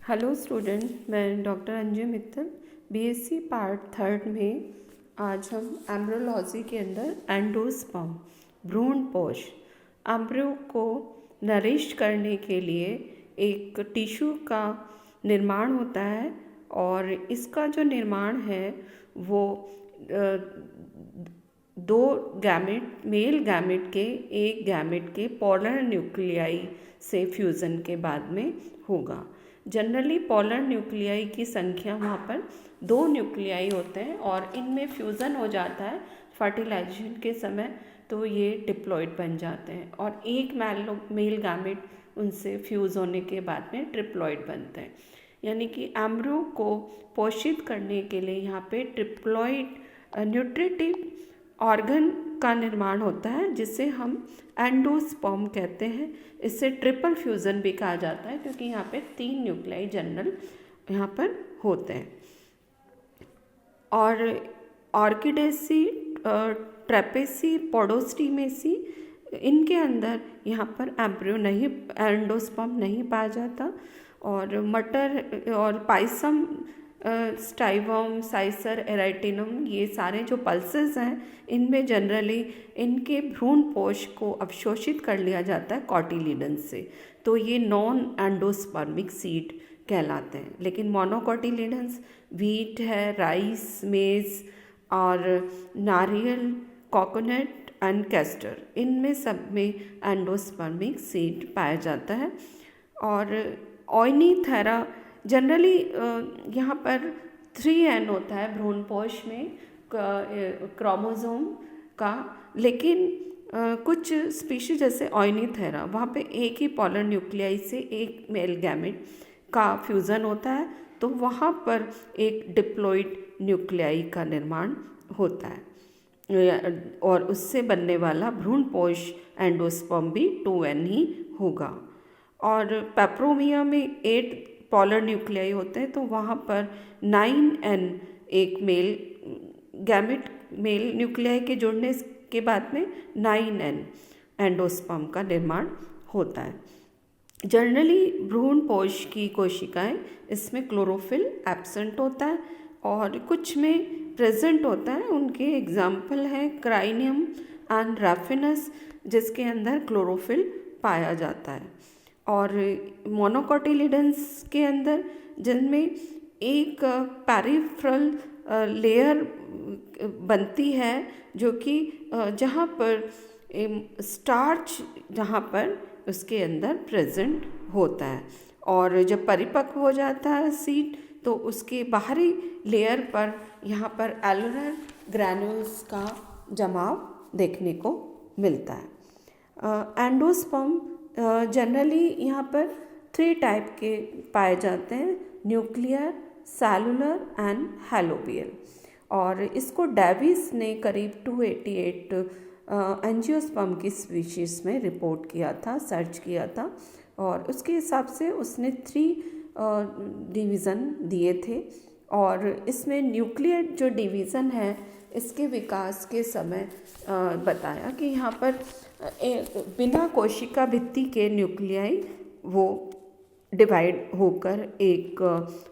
Hello student, मैं doctor Anju Mittal BSc part third में आज हम एम्ब्रोलॉजी के अंदर एंडोस्पर्म भ्रूणपोष एम्ब्रो को नरिश करने के लिए एक टिश्यू का निर्माण होता है और इसका जो निर्माण है वो दो गैमेट मेल गैमेट के एक गैमेट के पोलर न्यूक्लियाई से फ्यूज़न के बाद में होगा। जनरली पोलर न्यूक्लियाई की संख्या वहाँ पर 2 न्यूक्लियाई होते हैं और इनमें फ्यूज़न हो जाता है फर्टिलाइजेशन के समय, तो ये डिप्लॉइड बन जाते हैं और एक मेल गैमेट उनसे फ्यूज़ होने के बाद में ट्रिप्लॉइड बनते हैं। यानी कि एम्ब्रो को पोषित करने के लिए यहाँ पे ट्रिप्लॉइड न्यूट्रिटिव ऑर्गन का निर्माण होता है जिसे हम एंडोस्पर्म कहते हैं। इससे ट्रिपल फ्यूज़न भी कहा जाता है क्योंकि यहाँ पे 3 न्यूक्लियाई जनरल यहाँ पर होते हैं। और ऑर्किडेसी, ट्रेपेसी, पोडोस्टीमेसी, इनके अंदर यहाँ पर एंडोस्पर्म नहीं पाया जाता। और मटर और पाइसम, स्टाइवम, साइसर, एराइटिनम, ये सारे जो पल्सेस हैं इनमें जनरली इनके भ्रूणपोष को अवशोषित कर लिया जाता है कॉटिलीडन से, तो ये नॉन एंडोस्पर्मिक सीड कहलाते हैं। लेकिन मोनोकॉटिलीडन्स व्हीट है, राइस, मेज और नारियल, कोकोनट एंड कैस्टर, इनमें सब में एंडोस्पर्मिक सीड पाया जाता है। और ऑयनीथेरा जनरली यहाँ पर 3N होता है भ्रूणपोष में क्रोमोसोम का, लेकिन कुछ स्पीशीज जैसे ऑयनीथेरा वहाँ पे एक ही पोलर न्यूक्लियाई से एक मेल गैमेट का फ्यूज़न होता है, तो वहाँ पर एक डिप्लॉइड न्यूक्लियाई का निर्माण होता है और उससे बनने वाला भ्रूणपोष एंडोस्पर्म भी 2N ही होगा। और पेप्रोमिया में 8 पोलर न्यूक्लियाई होते हैं, तो वहाँ पर 9N एक मेल न्यूक्लियाई के जुड़ने के बाद में 9N एंडोस्पर्म का निर्माण होता है। जनरली भ्रूणपोष की कोशिकाएं, इसमें क्लोरोफिल एब्सेंट होता है और कुछ में प्रेजेंट होता है। उनके एग्जाम्पल हैं क्राइनियम एंड रैफिनस, जिसके अंदर क्लोरोफिल पाया जाता है। और मोनोकॉटिलीडन्स के अंदर जिनमें एक पेरिफेरल लेयर बनती है जो कि जहाँ पर स्टार्च जहाँ पर उसके अंदर प्रेजेंट होता है, और जब परिपक्व हो जाता है सीड तो उसके बाहरी लेयर पर यहाँ पर एलुलर ग्रैन्यूल्स का जमाव देखने को मिलता है। एंडोस्पर्म जनरली यहाँ पर 3 टाइप के पाए जाते हैं, न्यूक्लियर, सेलुलर एंड हैलोबियल। और इसको डेविस ने करीब 288 एंजियोस्पर्म की स्पीशीज़ में रिपोर्ट किया था, सर्च किया था, और उसके हिसाब से उसने 3 डिवीज़न दिए थे। और इसमें न्यूक्लियर जो डिवीज़न है इसके विकास के समय बताया कि यहाँ पर बिना कोशिका भित्ति के न्यूक्लियाई वो डिवाइड होकर एक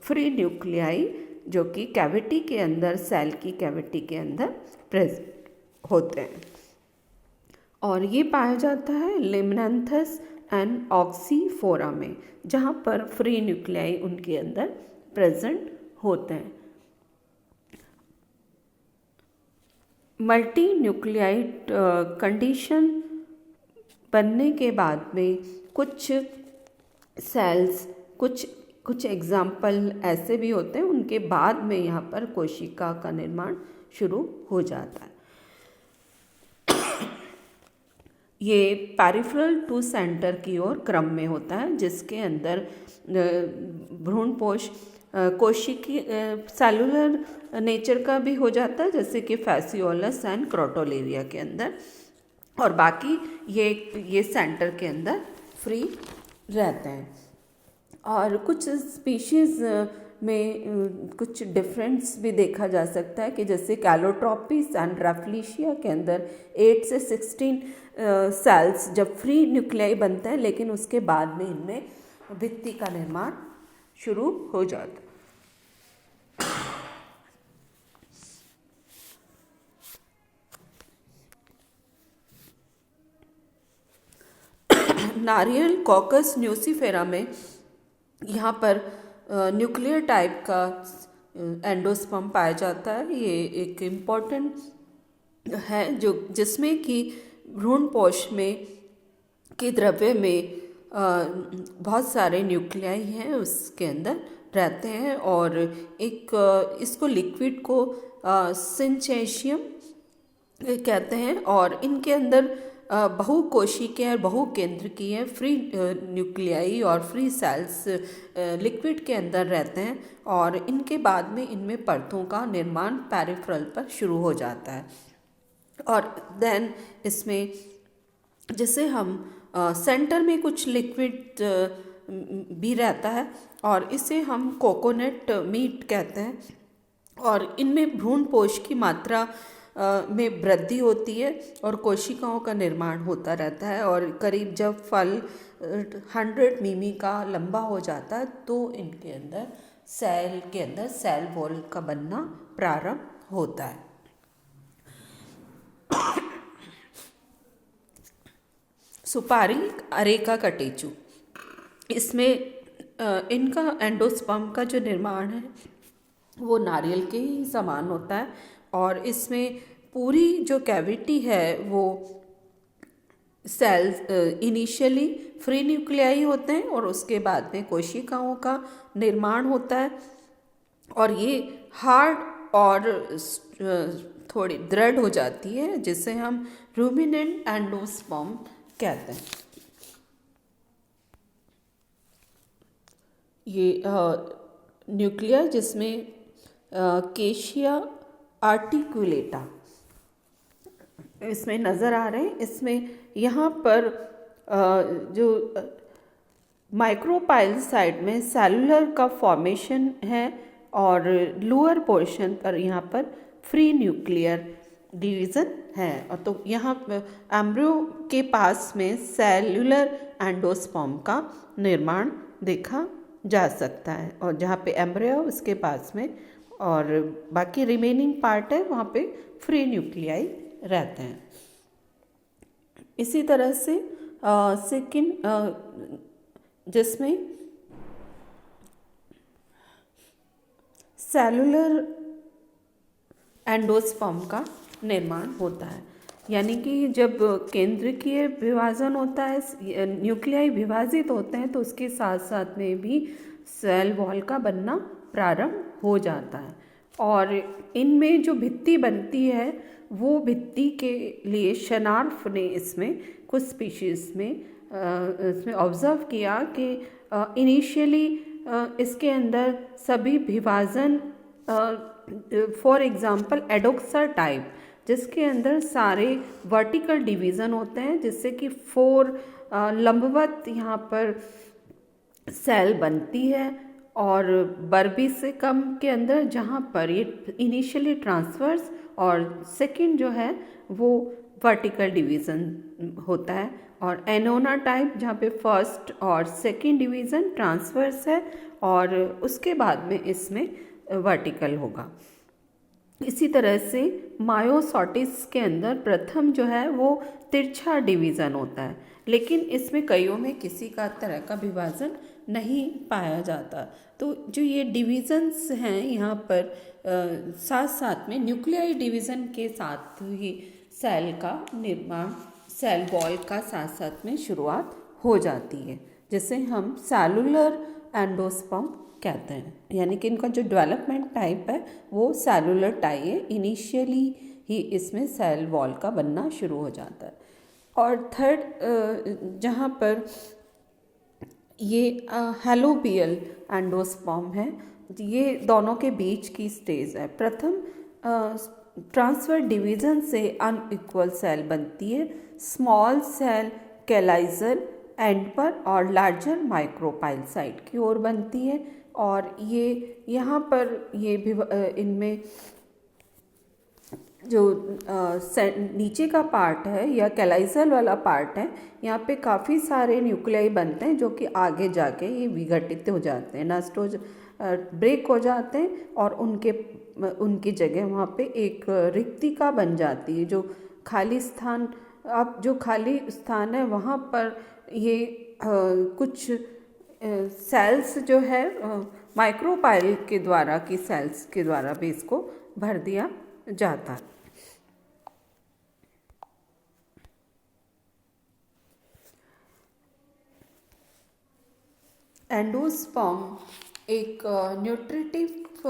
फ्री न्यूक्लियाई जो कि कैविटी के अंदर, सेल की कैविटी के अंदर प्रेजेंट होते हैं। और ये पाया जाता है लिमनैंथस एंड ऑक्सीफोरा में, जहाँ पर फ्री न्यूक्लियाई उनके अंदर प्रेजेंट होते हैं। मल्टी न्यूक्लियाइड कंडीशन बनने के बाद में कुछ सेल्स, कुछ एग्जाम्पल ऐसे भी होते हैं, उनके बाद में यहाँ पर कोशिका का निर्माण शुरू हो जाता है। ये पेरिफेरल टू सेंटर की ओर क्रम में होता है, जिसके अंदर भ्रूणपोष कोशिकी सेलुलर नेचर का भी हो जाता है, जैसे कि फैसियोलस एंड क्रोटोलेरिया के अंदर, और बाकी ये सेंटर के अंदर फ्री रहते हैं। और कुछ स्पीशीज़ में कुछ डिफरेंस भी देखा जा सकता है कि जैसे कैलोट्रोपिस एंड रैफलिशिया के अंदर 8 से 16 सेल्स जब फ्री न्यूक्लियाई बनते हैं, लेकिन उसके बाद में इनमें भित्ति का निर्माण शुरू हो जाता है। नारियल कॉकस न्यूसीफेरा में यहाँ पर न्यूक्लियर टाइप का एंडोस्पर्म पाया जाता है। ये एक इम्पॉर्टेंट है जो जिसमें कि भ्रूणपोष में के द्रव्य में बहुत सारे न्यूक्लियाई हैं उसके अंदर रहते हैं और एक इसको लिक्विड को सिंचेशियम कहते हैं और इनके अंदर बहुकोशिकीय और बहुकेंद्रकीय फ्री न्यूक्लियाई और फ्री सेल्स लिक्विड के अंदर रहते हैं और इनके बाद में इनमें परतों का निर्माण पेरिफेरल पर शुरू हो जाता है। और देन इसमें जैसे हम सेंटर में कुछ लिक्विड भी रहता है और इसे हम कोकोनट मीट कहते हैं और इनमें भ्रूणपोष की मात्रा में वृद्धि होती है और कोशिकाओं का निर्माण होता रहता है और करीब जब फल 100 मिमी का लंबा हो जाता है तो इनके अंदर सेल वॉल का बनना प्रारंभ होता है। सुपारी अरेका कटेचु, इसमें इनका एंडोस्पर्म का जो निर्माण है वो नारियल के ही समान होता है और इसमें पूरी जो कैविटी है वो सेल्स इनिशियली फ्री न्यूक्लियाई होते हैं और उसके बाद में कोशिकाओं का निर्माण होता है और ये हार्ड और थोड़ी दृढ़ हो जाती है जिसे हम रूमिनेंट एंडोस्पर्म कहते हैं। ये न्यूक्लिया जिसमें केशिया आर्टिकुलेटा इसमें नज़र आ रहे हैं। इसमें यहाँ पर जो माइक्रोपाइल साइड में सेलुलर का फॉर्मेशन है और लोअर पोर्शन पर यहाँ पर फ्री न्यूक्लियर डिवीज़न है और तो यहाँ एम्ब्रियो के पास में सेलुलर एंडोस्पर्म का निर्माण देखा जा सकता है और जहाँ पे एम्ब्रियो उसके पास में और बाकी रिमेनिंग पार्ट है वहाँ पे फ्री न्यूक्लियाई रहते हैं। इसी तरह से सेकंड जिसमें सेलुलर एंडोस्पर्म का निर्माण होता है यानी कि जब केंद्रकीय विभाजन होता है न्यूक्लियाई विभाजित होते हैं तो उसके साथ साथ में भी सेल वॉल का बनना प्रारंभ हो जाता है और इनमें जो भित्ति बनती है वो भित्ति के लिए शनार्फ ने इसमें कुछ स्पीशीज़ में इसमें ऑब्जर्व किया कि इनिशियली इसके अंदर सभी विभाजन फॉर एग्जांपल एडोक्सा टाइप जिसके अंदर सारे वर्टिकल डिवीज़न होते हैं जिससे कि 4 लंबवत यहाँ पर सेल बनती है और बर्बी से कम के अंदर जहाँ पर ये इनिशियली ट्रांसवर्स और सेकंड जो है वो वर्टिकल डिवीज़न होता है और एनोना टाइप जहाँ पे फर्स्ट और सेकंड डिवीज़न ट्रांसवर्स है और उसके बाद में इसमें वर्टिकल होगा। इसी तरह से मायोसॉटिस के अंदर प्रथम जो है वो तिरछा डिवीज़न होता है लेकिन इसमें कईयों में किसी का तरह का विभाजन नहीं पाया जाता। तो जो ये डिवीज़न्स हैं यहाँ पर साथ साथ में न्यूक्लियाई डिवीज़न के साथ ही सेल का निर्माण सेल वॉल का साथ साथ में शुरुआत हो जाती है जिसे हम सेलुलर एंडोस्पर्म कहते हैं यानी कि इनका जो डेवलपमेंट टाइप है वो सेलुलर टाइप है। इनिशियली ही इसमें सेल वॉल का बनना शुरू हो जाता है। और थर्ड जहाँ पर ये हेलोबियल एंडोस्पर्म है ये दोनों के बीच की स्टेज है। प्रथम ट्रांसफर डिवीज़न से अनइक्वल सेल बनती है, स्मॉल सेल कैलाइजर एंड पर और लार्जर माइक्रोपाइल साइड की ओर बनती है और ये यहाँ पर ये भी इनमें जो नीचे का पार्ट है या कैलाइजल वाला पार्ट है, यहाँ पे काफ़ी सारे न्यूक्लियाई बनते हैं जो कि आगे जाके ये विघटित हो जाते हैं, नष्ट हो ब्रेक हो जाते हैं और उनकी जगह वहाँ पे एक रिक्तिका बन जाती है। जो खाली स्थान जो खाली स्थान है वहाँ पर ये कुछ सेल्स जो है माइक्रोपाइल के द्वारा की सेल्स के द्वारा भी इसको भर दिया जाता है। एंडोस्पर्म एक न्यूट्रिटिव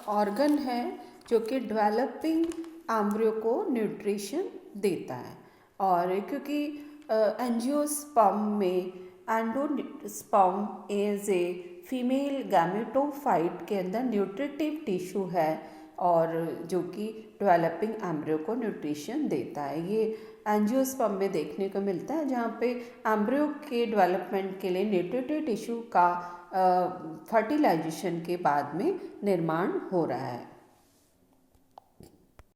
ऑर्गन है जो कि डेवलपिंग एम्ब्रियो को न्यूट्रिशन देता है। और क्योंकि एंजियोस्पर्म में endosperm as a female gametophyte के अंदर न्यूट्रिटिव टिश्यू है और जो कि डेवलपिंग एम्ब्रियो को न्यूट्रिशन देता है। ये एंजियोस्पर्म में देखने को मिलता है जहाँ पे एम्ब्रियो के डेवलपमेंट के लिए न्यूट्रिटिव टिश्यू का फर्टिलाइजेशन के बाद में निर्माण हो रहा है।